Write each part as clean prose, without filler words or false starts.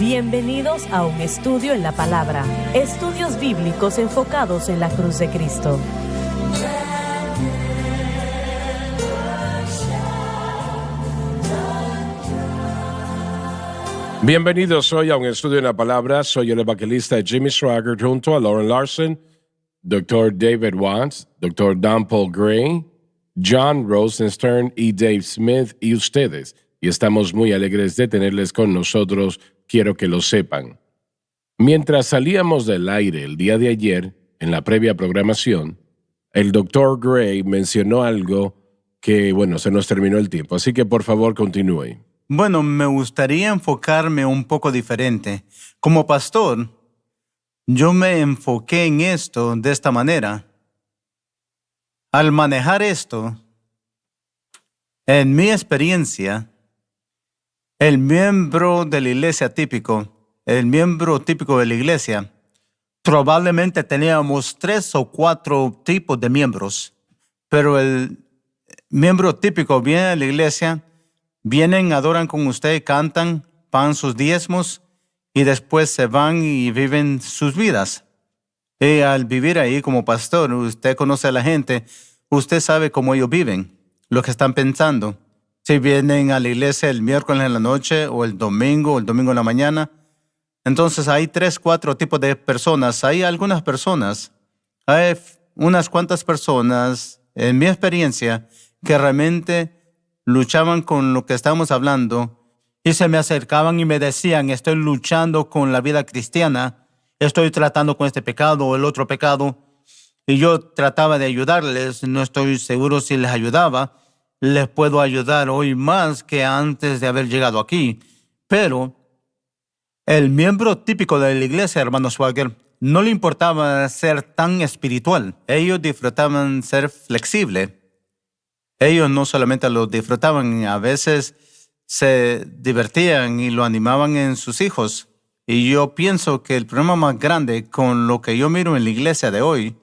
Bienvenidos a un estudio en la palabra. Estudios bíblicos enfocados en la cruz de Cristo. Bienvenidos hoy a un estudio en la palabra. Soy el evangelista Jimmy Swaggart junto a Lauren Larson, Dr. David Watts, Dr. Don Paul Gray, John Rosenstern y Dave Smith y ustedes. Y estamos muy alegres de tenerles con nosotros, quiero que lo sepan. Mientras salíamos del aire el día de ayer, en la previa programación, el Dr. Gray mencionó algo que, se nos terminó el tiempo. Así que por favor continúe. Bueno, me gustaría enfocarme un poco diferente. Como pastor, yo me enfoqué en esto de esta manera. Al manejar esto, en mi experiencia, el miembro de la iglesia típico, probablemente teníamos 3 o 4 tipos de miembros, pero el miembro típico viene a la iglesia, vienen, adoran con usted, cantan, pagan sus diezmos y después se van y viven sus vidas. Y al vivir ahí como pastor, usted conoce a la gente, usted sabe cómo ellos viven, lo que están pensando. Si vienen a la iglesia el miércoles en la noche o el domingo en la mañana. Entonces hay 3, 4 tipos de personas. Hay algunas personas, hay unas cuantas personas, en mi experiencia, que realmente luchaban con lo que estamos hablando y se me acercaban y me decían, estoy luchando con la vida cristiana, estoy tratando con este pecado o el otro pecado, y yo trataba de ayudarles, no estoy seguro si les ayudaba, les puedo ayudar hoy más que antes de haber llegado aquí, pero el miembro típico de la iglesia, hermano Swagger, no le importaba ser tan espiritual, ellos disfrutaban ser flexible. Ellos no solamente lo disfrutaban, a veces se divertían y lo animaban en sus hijos. Y yo pienso que el problema más grande con lo que yo miro en la iglesia de hoy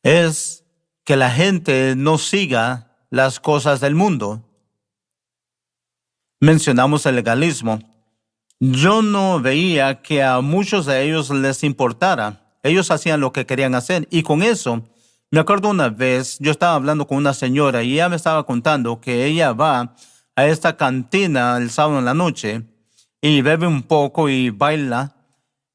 es que la gente no siga las cosas del mundo. Mencionamos el legalismo. Yo no veía que a muchos de ellos les importara. Ellos hacían lo que querían hacer y con eso, me acuerdo una vez, yo estaba hablando con una señora y ella me estaba contando que ella va a esta cantina el sábado en la noche y bebe un poco y baila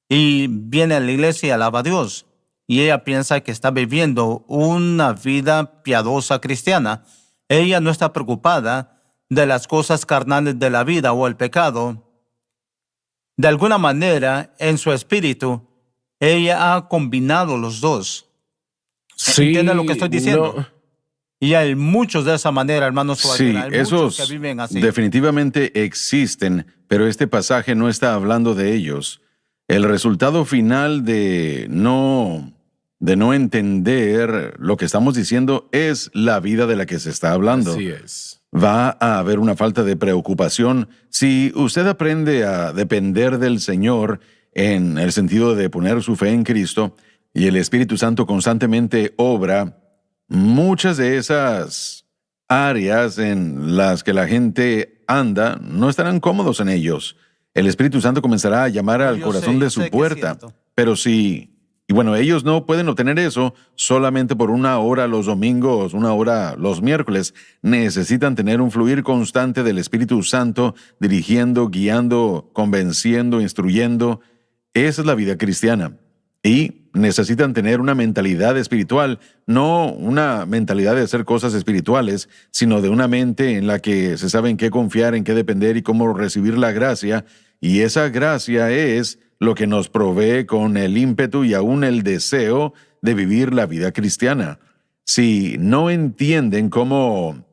y viene a la iglesia y alaba a Dios. Y ella piensa que está viviendo una vida piadosa cristiana. Ella no está preocupada de las cosas carnales de la vida o el pecado. De alguna manera, en su espíritu, ella ha combinado los dos. Sí, ¿Entienden lo que estoy diciendo? No. Y hay muchos de esa manera, hermanos. Sí, hay esos muchos que viven así. definitivamente existen, pero este pasaje no está hablando de ellos. El resultado final de no entender lo que estamos diciendo es la vida de la que se está hablando. Así es. Va a haber una falta de preocupación. Si usted aprende a depender del Señor en el sentido de poner su fe en Cristo y el Espíritu Santo constantemente obra, muchas de esas áreas en las que la gente anda no estarán cómodos en ellos. El Espíritu Santo comenzará a llamar al corazón de su puerta. Pero ellos no pueden obtener eso solamente por 1 hora los domingos, 1 hora los miércoles. Necesitan tener un fluir constante del Espíritu Santo, dirigiendo, guiando, convenciendo, instruyendo. Esa es la vida cristiana. Y necesitan tener una mentalidad espiritual, no una mentalidad de hacer cosas espirituales, sino de una mente en la que se sabe en qué confiar, en qué depender y cómo recibir la gracia. Y esa gracia es lo que nos provee con el ímpetu y aún el deseo de vivir la vida cristiana. Si no entienden cómo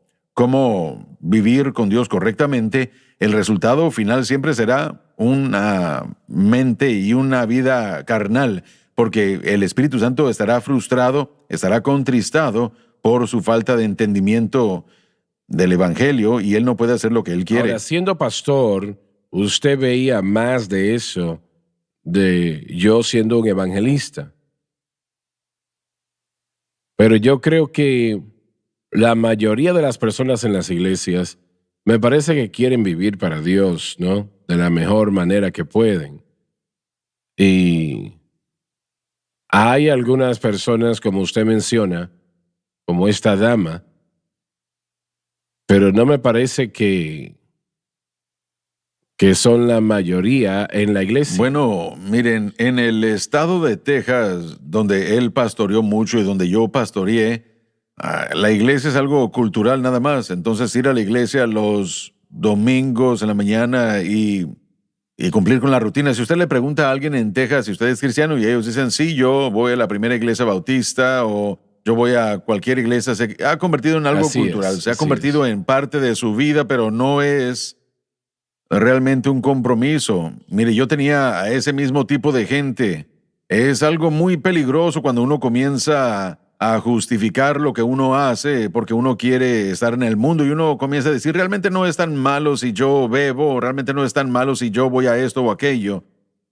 vivir con Dios correctamente, el resultado final siempre será una mente y una vida carnal, porque el Espíritu Santo estará frustrado, estará contristado por su falta de entendimiento del Evangelio y él no puede hacer lo que él quiere. Ahora, siendo pastor, usted veía más de eso de yo siendo un evangelista. Pero yo creo que la mayoría de las personas en las iglesias me parece que quieren vivir para Dios, ¿no? De la mejor manera que pueden. Y hay algunas personas, como usted menciona, como esta dama, pero no me parece que son la mayoría en la iglesia. Bueno, miren, en el estado de Texas, donde él pastoreó mucho y donde yo pastoreé, la iglesia es algo cultural nada más. Entonces ir a la iglesia los domingos en la mañana y cumplir con la rutina. Si usted le pregunta a alguien en Texas si usted es cristiano y ellos dicen, sí, yo voy a la primera iglesia bautista o yo voy a cualquier iglesia, se ha convertido en algo Así cultural. es, Se ha así convertido en parte de su vida, pero no es realmente un compromiso. Mire, yo tenía a ese mismo tipo de gente. Es algo muy peligroso cuando uno comienza a justificar lo que uno hace porque uno quiere estar en el mundo y uno comienza a decir, realmente no es tan malo si yo bebo, realmente no es tan malo si yo voy a esto o aquello.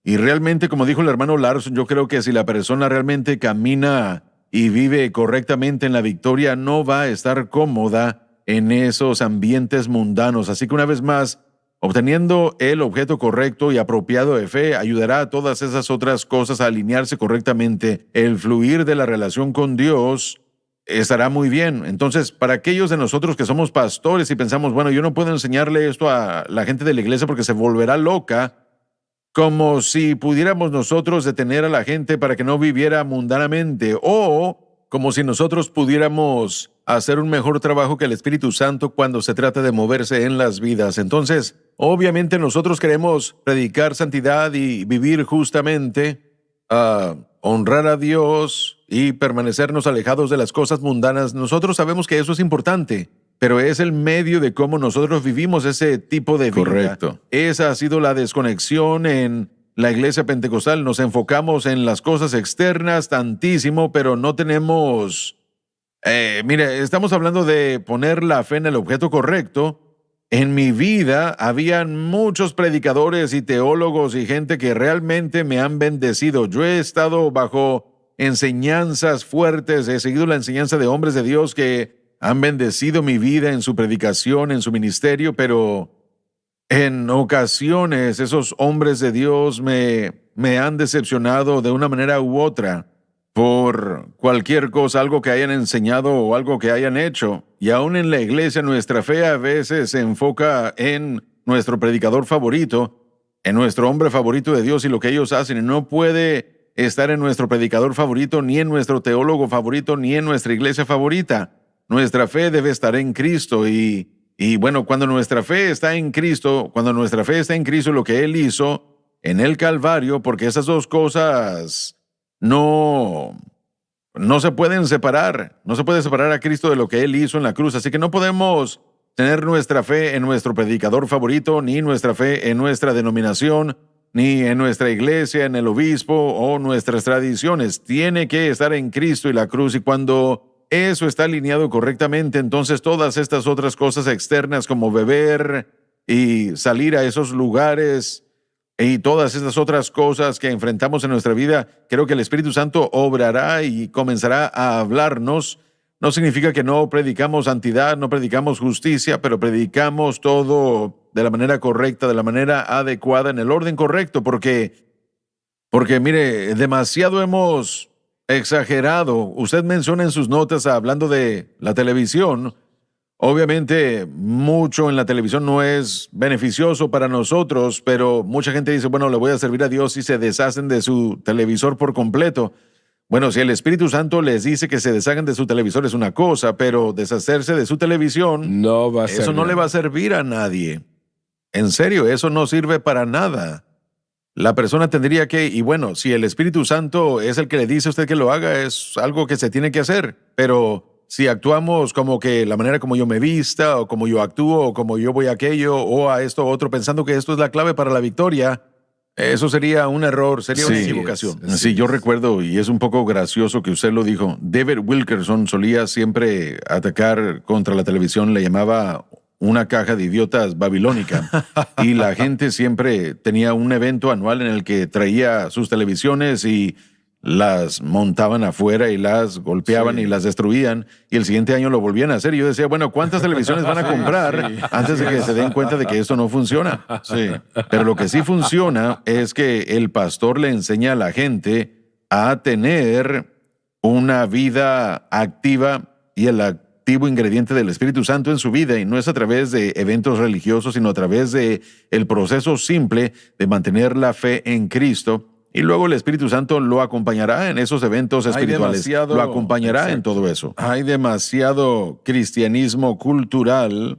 Y realmente, como dijo el hermano Larson, yo creo que si la persona realmente camina y vive correctamente en la victoria, no va a estar cómoda en esos ambientes mundanos. Así que una vez más, obteniendo el objeto correcto y apropiado de fe ayudará a todas esas otras cosas a alinearse correctamente. El fluir de la relación con Dios estará muy bien. Entonces, para aquellos de nosotros que somos pastores y pensamos, bueno, yo no puedo enseñarle esto a la gente de la iglesia porque se volverá loca, como si pudiéramos nosotros detener a la gente para que no viviera mundanamente, o como si nosotros pudiéramos hacer un mejor trabajo que el Espíritu Santo cuando se trata de moverse en las vidas. Entonces, obviamente nosotros queremos predicar santidad y vivir justamente, honrar a Dios y permanecernos alejados de las cosas mundanas. Nosotros sabemos que eso es importante, pero es el medio de cómo nosotros vivimos ese tipo de vida. Correcto. Esa ha sido la desconexión en la iglesia pentecostal. Nos enfocamos en las cosas externas tantísimo, pero no tenemos... mire, estamos hablando de poner la fe en el objeto correcto. En mi vida habían muchos predicadores y teólogos y gente que realmente me han bendecido. Yo he estado bajo enseñanzas fuertes, he seguido la enseñanza de hombres de Dios que han bendecido mi vida en su predicación, en su ministerio, pero en ocasiones esos hombres de Dios me han decepcionado de una manera u otra por cualquier cosa, algo que hayan enseñado o algo que hayan hecho. Y aún en la iglesia nuestra fe a veces se enfoca en nuestro predicador favorito, en nuestro hombre favorito de Dios y lo que ellos hacen. Y no puede estar en nuestro predicador favorito, ni en nuestro teólogo favorito, ni en nuestra iglesia favorita. Nuestra fe debe estar en Cristo y bueno, cuando nuestra fe está en Cristo, lo que Él hizo en el Calvario, porque esas dos cosas no se pueden separar. No se puede separar a Cristo de lo que Él hizo en la cruz. Así que no podemos tener nuestra fe en nuestro predicador favorito, ni nuestra fe en nuestra denominación, ni en nuestra iglesia, en el obispo o nuestras tradiciones. Tiene que estar en Cristo y la cruz. Y cuando eso está alineado correctamente, entonces todas estas otras cosas externas como beber y salir a esos lugares y todas estas otras cosas que enfrentamos en nuestra vida, creo que el Espíritu Santo obrará y comenzará a hablarnos. No significa que no predicamos santidad, no predicamos justicia, pero predicamos todo de la manera correcta, de la manera adecuada, en el orden correcto, porque mire, demasiado hemos exagerado. Usted menciona en sus notas, hablando de la televisión, obviamente mucho en la televisión no es beneficioso para nosotros, pero mucha gente dice, bueno, le voy a servir a Dios y se deshacen de su televisor por completo. Bueno, si el Espíritu Santo les dice que se deshagan de su televisor es una cosa, pero deshacerse de su televisión, no va a ser eso no nada. le va a servir a nadie. En serio, eso no sirve para nada. La persona tendría que, y bueno, si el Espíritu Santo es el que le dice a usted que lo haga, es algo que se tiene que hacer. Pero si actuamos como que la manera como yo me vista, o como yo actúo, o como yo voy a aquello, o a esto o otro, pensando que esto es la clave para la victoria, eso sería un error, sería una equivocación. Sí, yo recuerdo, y es un poco gracioso que usted lo dijo, David Wilkerson solía siempre atacar contra la televisión, le llamaba una caja de idiotas babilónica, y la gente siempre tenía un evento anual en el que traía sus televisiones y las montaban afuera y las golpeaban Sí. y las destruían, y el siguiente año lo volvían a hacer. Y yo decía, bueno, ¿cuántas televisiones van a comprar antes de que se den cuenta de que esto no funciona? Sí. Pero lo que sí funciona es que el pastor le enseña a la gente a tener una vida activa, y el activo ingrediente del Espíritu Santo en su vida, y no es a través de eventos religiosos, sino a través de el proceso simple de mantener la fe en Cristo, y luego el Espíritu Santo lo acompañará en esos eventos espirituales, lo acompañará en todo eso. Hay demasiado cristianismo cultural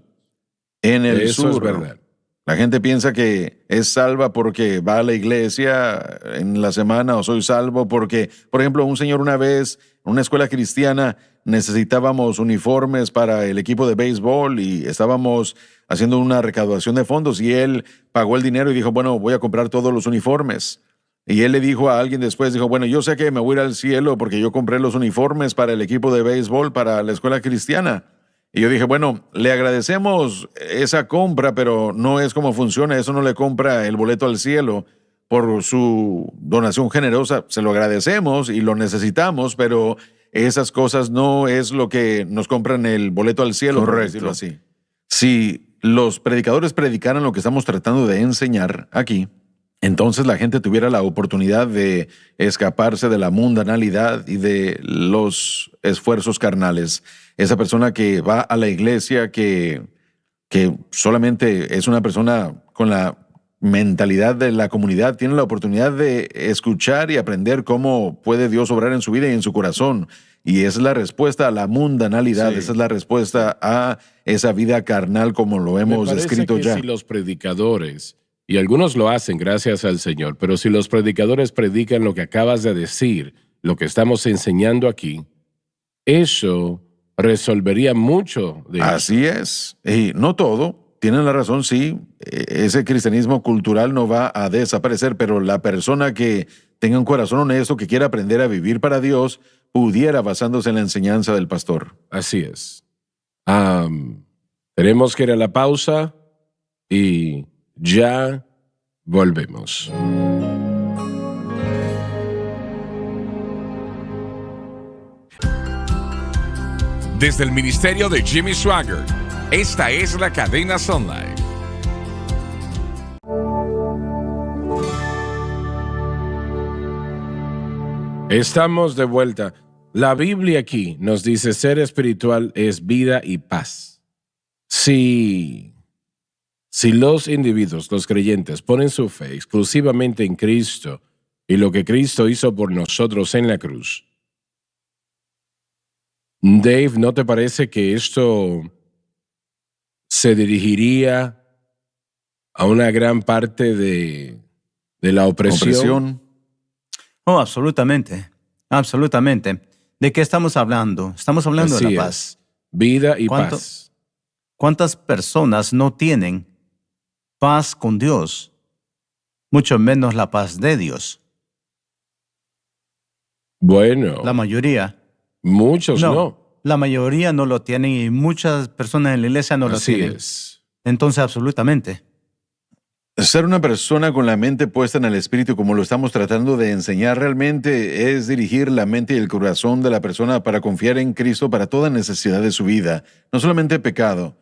en el Eso sur. es verdad. La gente piensa que es salva porque va a la iglesia en la semana, o soy salvo porque, por ejemplo, un señor una vez en una escuela cristiana necesitábamos uniformes para el equipo de béisbol y estábamos haciendo una recaudación de fondos, y él pagó el dinero y dijo, bueno, voy a comprar todos los uniformes. Y él le dijo a alguien después, dijo, bueno, yo sé que me voy a ir al cielo porque yo compré los uniformes para el equipo de béisbol para la escuela cristiana. Y yo dije, bueno, le agradecemos esa compra, pero no es como funciona. Eso no le compra el boleto al cielo por su donación generosa. Se lo agradecemos y lo necesitamos, pero esas cosas no es lo que nos compran el boleto al cielo, por decirlo así. Si los predicadores predicaran lo que estamos tratando de enseñar aquí, entonces la gente tuviera la oportunidad de escaparse de la mundanalidad y de los esfuerzos carnales. Esa persona que va a la iglesia, que solamente es una persona con la mentalidad de la comunidad, tiene la oportunidad de escuchar y aprender cómo puede Dios obrar en su vida y en su corazón. Y esa es la respuesta a la mundanalidad, esa es la respuesta a esa vida carnal como lo hemos Me parece descrito que ya. si los predicadores, y algunos lo hacen gracias al Señor, pero si los predicadores predican lo que acabas de decir, lo que estamos enseñando aquí, eso resolvería mucho de eso. Así es. Y no todo. Tienen la razón, sí. Ese cristianismo cultural no va a desaparecer, pero la persona que tenga un corazón honesto, que quiera aprender a vivir para Dios, pudiera basándose en la enseñanza del pastor. Así es. Tenemos que ir a la pausa y ya volvemos. Desde el ministerio de Jimmy Swaggart, esta es la cadena Sun Life. Estamos de vuelta. La Biblia aquí nos dice ser espiritual es vida y paz. Si los individuos, los creyentes, ponen su fe exclusivamente en Cristo y lo que Cristo hizo por nosotros en la cruz, Dave, ¿no te parece que esto se dirigiría a una gran parte de la opresión? Oh, absolutamente. Absolutamente. ¿De qué estamos hablando? Estamos hablando de Así la es. paz. Vida y ¿Cuánto- paz. ¿Cuántas personas no tienen paz con Dios? Mucho menos la paz de Dios. Bueno, La mayoría. muchos no. La mayoría no lo tienen y muchas personas en la iglesia no lo Así tienen. es. Entonces, absolutamente. Ser una persona con la mente puesta en el Espíritu, como lo estamos tratando de enseñar, realmente es dirigir la mente y el corazón de la persona para confiar en Cristo para toda necesidad de su vida. No solamente pecado,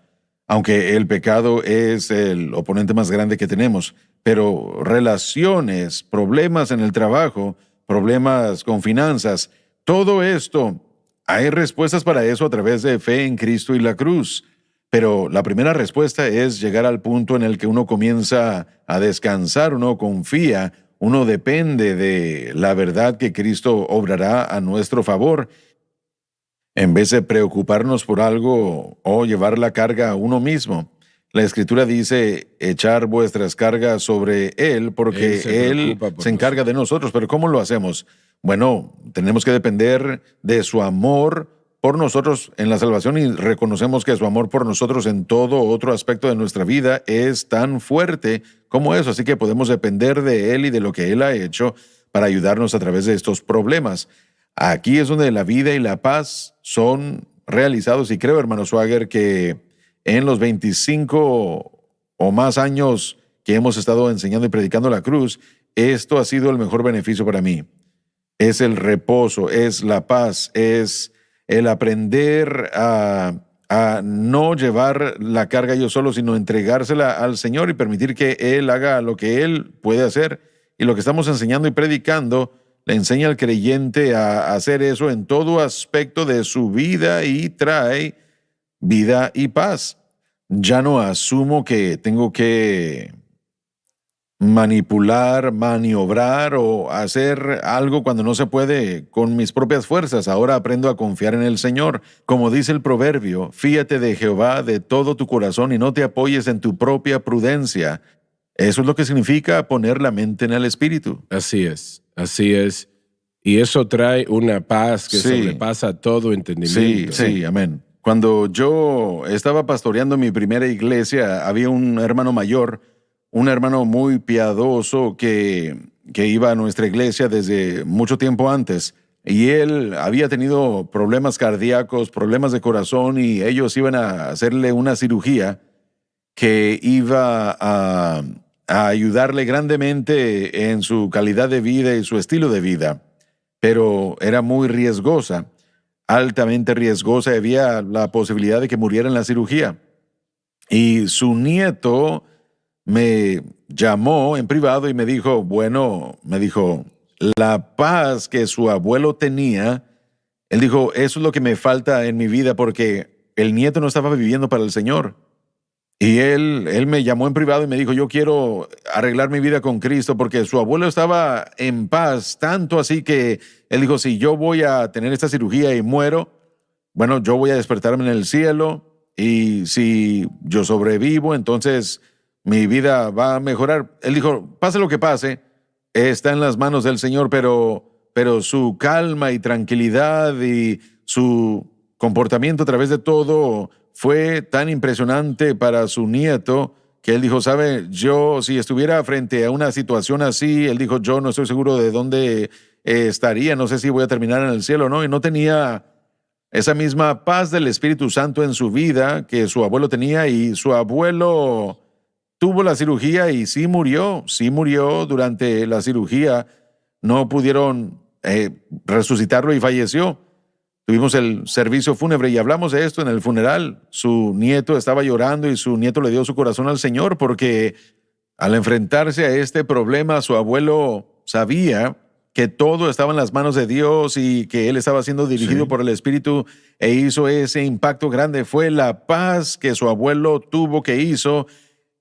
aunque el pecado es el oponente más grande que tenemos, pero relaciones, problemas en el trabajo, problemas con finanzas, todo esto, hay respuestas para eso a través de fe en Cristo y la cruz. Pero la primera respuesta es llegar al punto en el que uno comienza a descansar, uno confía, uno depende de la verdad que Cristo obrará a nuestro favor, en vez de preocuparnos por algo o llevar la carga a uno mismo. La Escritura dice, echar vuestras cargas sobre Él, porque Él se Él preocupa por se encarga de nosotros. Pero ¿cómo lo hacemos? Bueno, tenemos que depender de su amor por nosotros en la salvación, y reconocemos que su amor por nosotros en todo otro aspecto de nuestra vida es tan fuerte como eso. Así que podemos depender de Él y de lo que Él ha hecho para ayudarnos a través de estos problemas. Aquí es donde la vida y la paz son realizados, y creo, hermano Swagger, que en los 25 o más años que hemos estado enseñando y predicando la cruz, esto ha sido el mejor beneficio para mí. es el reposo, es la paz, es el aprender a no llevar la carga yo solo, sino entregársela al Señor y permitir que Él haga lo que Él puede hacer. Y lo que estamos enseñando y predicando le enseña al creyente a hacer eso en todo aspecto de su vida y trae vida y paz. Ya no asumo que tengo que manipular, maniobrar o hacer algo cuando no se puede con mis propias fuerzas. Ahora aprendo a confiar en el Señor. Como dice el proverbio, fíate de Jehová de todo tu corazón y no te apoyes en tu propia prudencia. Eso es lo que significa poner la mente en el Espíritu. Así es, así es. Y eso trae una paz que sobrepasa todo entendimiento. Sí, amén. Cuando yo estaba pastoreando mi primera iglesia, había un hermano mayor, un hermano muy piadoso que iba a nuestra iglesia desde mucho tiempo antes. Y él había tenido problemas cardíacos, problemas de corazón, y ellos iban a hacerle una cirugía que iba a ayudarle grandemente en su calidad de vida y su estilo de vida. Pero era muy riesgosa, altamente riesgosa, y había la posibilidad de que muriera en la cirugía. Y su nieto me llamó en privado y me dijo, la paz que su abuelo tenía, él dijo, eso es lo que me falta en mi vida porque el nieto no estaba viviendo para el Señor. Y él me llamó en privado y me dijo, yo quiero arreglar mi vida con Cristo porque su abuelo estaba en paz, tanto así que él dijo, si yo voy a tener esta cirugía y muero, bueno, yo voy a despertarme en el cielo y si yo sobrevivo, entonces mi vida va a mejorar. Él dijo, pase lo que pase, está en las manos del Señor, pero su calma y tranquilidad y su comportamiento a través de todo fue tan impresionante para su nieto que él dijo, ¿sabe? Yo si estuviera frente a una situación así, él dijo, yo no estoy seguro de dónde estaría, no sé si voy a terminar en el cielo o no, y no tenía esa misma paz del Espíritu Santo en su vida que su abuelo tenía, y su abuelo tuvo la cirugía y sí murió durante la cirugía, no pudieron resucitarlo y falleció. Tuvimos el servicio fúnebre y hablamos de esto en el funeral. Su nieto estaba llorando y su nieto le dio su corazón al Señor porque al enfrentarse a este problema, su abuelo sabía que todo estaba en las manos de Dios y que él estaba siendo dirigido por el Espíritu, e hizo ese impacto grande. Fue la paz que su abuelo tuvo que hizo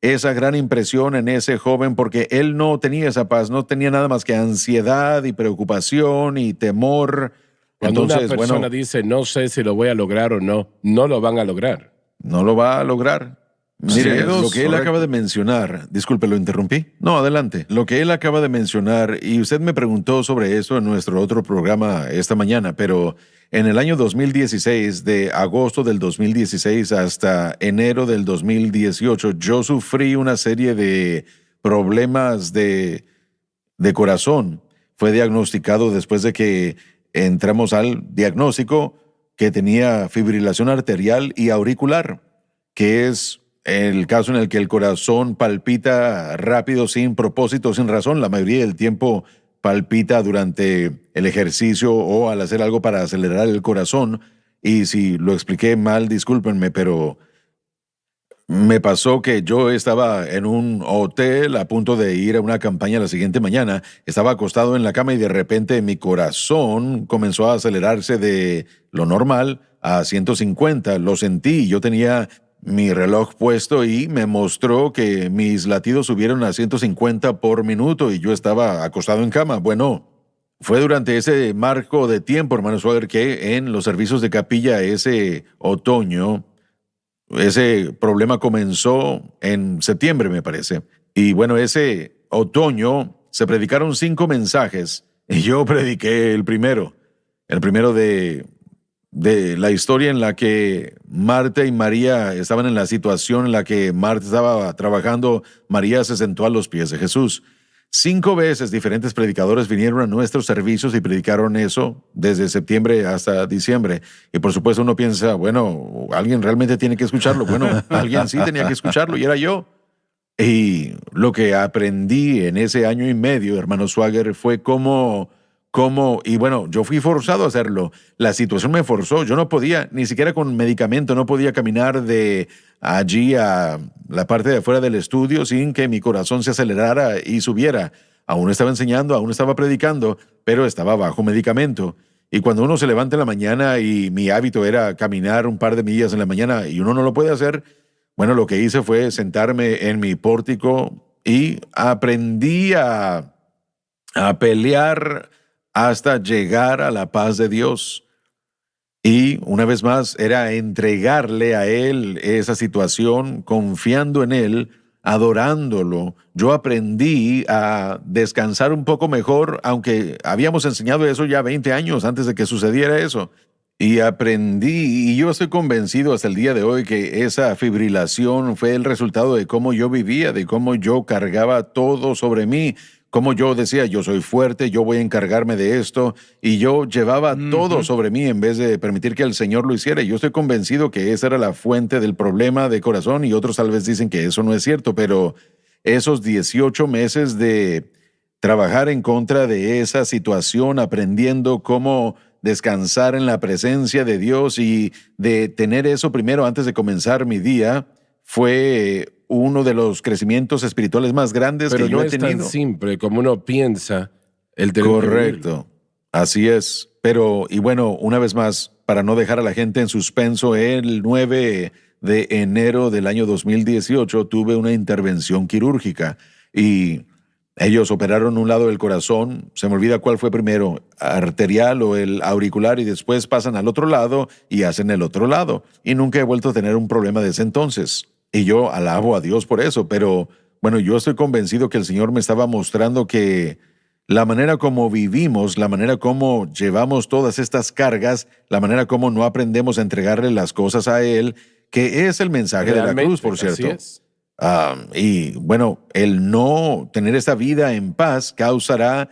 esa gran impresión en ese joven, porque él no tenía esa paz, no tenía nada más que ansiedad y preocupación y temor. Cuando Entonces, una persona dice, no sé si lo voy a lograr o no, no lo van a lograr. No lo va a lograr. Mire, Sí, lo que él acaba de mencionar, disculpe, ¿lo interrumpí? No, adelante. Lo que él acaba de mencionar, y usted me preguntó sobre eso en nuestro otro programa esta mañana, pero en el año 2016, de agosto del 2016 hasta enero del 2018, yo sufrí una serie de problemas de corazón. Fue diagnosticado después de que entramos al diagnóstico que tenía fibrilación arterial y auricular, que es el caso en el que el corazón palpita rápido, sin propósito, sin razón. La mayoría del tiempo palpita durante el ejercicio o al hacer algo para acelerar el corazón. Y si lo expliqué mal, discúlpenme, pero me pasó que yo estaba en un hotel a punto de ir a una campaña la siguiente mañana. Estaba acostado en la cama y de repente mi corazón comenzó a acelerarse de lo normal a 150. Lo sentí. Yo tenía mi reloj puesto y me mostró que mis latidos subieron a 150 por minuto y yo estaba acostado en cama. Bueno, fue durante ese marco de tiempo, hermano Swagger, que en los servicios de capilla ese otoño, ese problema comenzó en septiembre, me parece. Y bueno, ese otoño se predicaron 5 mensajes y yo prediqué el primero de la historia en la que Marta y María estaban en la situación en la que Marta estaba trabajando. María se sentó a los pies de Jesús. 5 veces diferentes predicadores vinieron a nuestros servicios y predicaron eso desde septiembre hasta diciembre. Y por supuesto uno piensa, bueno, alguien realmente tiene que escucharlo. Bueno, alguien sí tenía que escucharlo y era yo. Y lo que aprendí en ese año y medio, hermano Swagger, fue cómo cómo, y bueno, yo fui forzado a hacerlo. La situación me forzó. Yo no podía, ni siquiera con medicamento, no podía caminar de allí a la parte de afuera del estudio sin que mi corazón se acelerara y subiera. Aún estaba enseñando, aún estaba predicando, pero estaba bajo medicamento. Y cuando uno se levanta en la mañana y mi hábito era caminar un par de millas en la mañana y uno no lo puede hacer, bueno, lo que hice fue sentarme en mi pórtico y aprendí a pelear hasta llegar a la paz de Dios. Y una vez más era entregarle a Él esa situación, confiando en Él, adorándolo. Yo aprendí a descansar un poco mejor, aunque habíamos enseñado eso ya 20 años antes de que sucediera eso. Y aprendí, y yo estoy convencido hasta el día de hoy que esa fibrilación fue el resultado de cómo yo vivía, de cómo yo cargaba todo sobre mí, cómo yo decía, yo soy fuerte, yo voy a encargarme de esto, y yo llevaba todo sobre mí en vez de permitir que el Señor lo hiciera. Y yo estoy convencido que esa era la fuente del problema de corazón, y otros tal vez dicen que eso no es cierto, pero esos 18 meses de trabajar en contra de esa situación, aprendiendo cómo descansar en la presencia de Dios y de tener eso primero antes de comenzar mi día, fue uno de los crecimientos espirituales más grandes Pero que yo no he es tenido. tan simple como uno piensa el tener que Correcto, así es. Pero, y bueno, una vez más, para no dejar a la gente en suspenso, el 9 de enero del año 2018 tuve una intervención quirúrgica y ellos operaron un lado del corazón, se me olvida cuál fue primero, arterial o el auricular, y después pasan al otro lado y hacen el otro lado. Y nunca he vuelto a tener un problema desde entonces. Y yo alabo a Dios por eso, pero bueno, yo estoy convencido que el Señor me estaba mostrando que la manera como vivimos, la manera como llevamos todas estas cargas, la manera como no aprendemos a entregarle las cosas a Él, que es el mensaje de la cruz, por Realmente, cierto. así es. Y bueno, el no tener esta vida en paz causará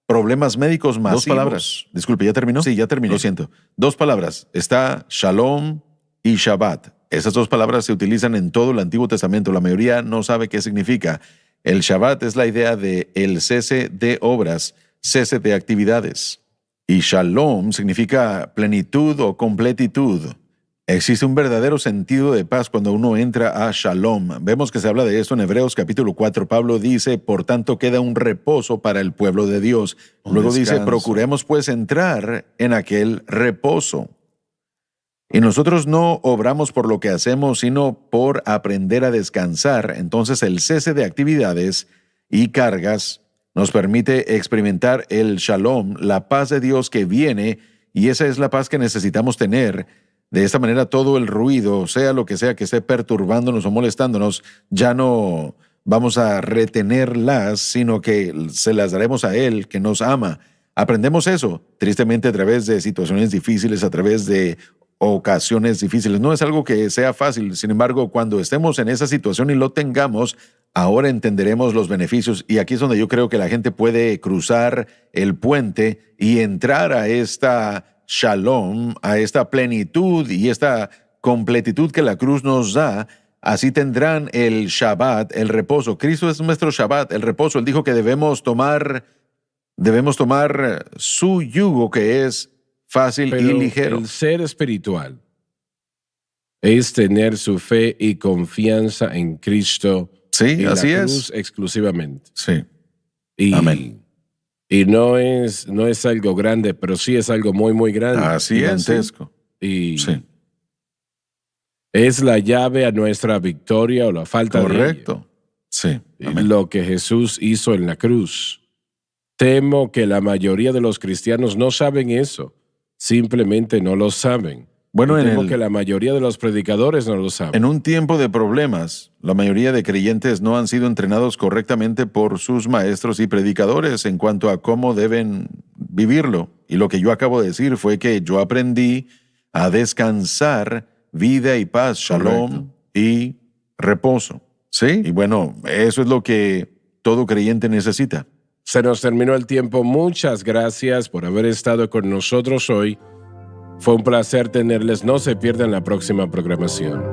problemas médicos masivos. 2 palabras. Disculpe, ¿ya terminó? Sí, ya terminó. Lo siento. 2 palabras. Está Shalom y Shabbat. Esas 2 palabras se utilizan en todo el Antiguo Testamento. La mayoría no sabe qué significa. El Shabbat es la idea de el cese de obras, cese de actividades. Y Shalom significa plenitud o completitud. Existe un verdadero sentido de paz cuando uno entra a Shalom. Vemos que se habla de esto en Hebreos capítulo 4. Pablo dice, por tanto queda un reposo para el pueblo de Dios. Luego dice, procuremos pues entrar en aquel reposo. Y nosotros no obramos por lo que hacemos, sino por aprender a descansar. Entonces el cese de actividades y cargas nos permite experimentar el Shalom, la paz de Dios que viene, y esa es la paz que necesitamos tener. De esta manera todo el ruido, sea lo que sea que esté perturbándonos o molestándonos, ya no vamos a retenerlas, sino que se las daremos a Él, que nos ama. Aprendemos eso, tristemente, a través de situaciones difíciles, a través de ocasiones difíciles. No es algo que sea fácil, sin embargo, cuando estemos en esa situación y lo tengamos, ahora entenderemos los beneficios, y aquí es donde yo creo que la gente puede cruzar el puente y entrar a esta Shalom, a esta plenitud y esta completitud que la cruz nos da. Así tendrán el Shabbat, el reposo. Cristo es nuestro Shabbat, el reposo. Él dijo que debemos tomar su yugo, que es fácil Pero y ligero. el ser espiritual es tener su fe y confianza en Cristo Sí, y así la es. cruz exclusivamente. Sí. Y, Amén. Y no es algo grande, pero sí es algo muy, muy grande. Así es. Gigantesco. Y Sí. es la llave a nuestra victoria o la falta Correcto. Sí. de Amén. lo que Jesús hizo en la cruz. Temo que la mayoría de los cristianos no saben eso. Simplemente no lo saben. Bueno, Y temo que la mayoría de los predicadores no lo saben. En un tiempo de problemas, la mayoría de creyentes no han sido entrenados correctamente por sus maestros y predicadores en cuanto a cómo deben vivirlo. Y lo que yo acabo de decir fue que yo aprendí a descansar, vida y paz, shalom y reposo. ¿Sí? Y bueno, eso es lo que todo creyente necesita. Se nos terminó el tiempo. Muchas gracias por haber estado con nosotros hoy. Fue un placer tenerles. No se pierdan la próxima programación.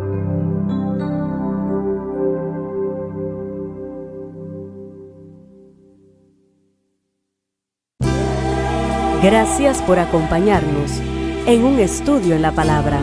Gracias por acompañarnos en un estudio en la palabra.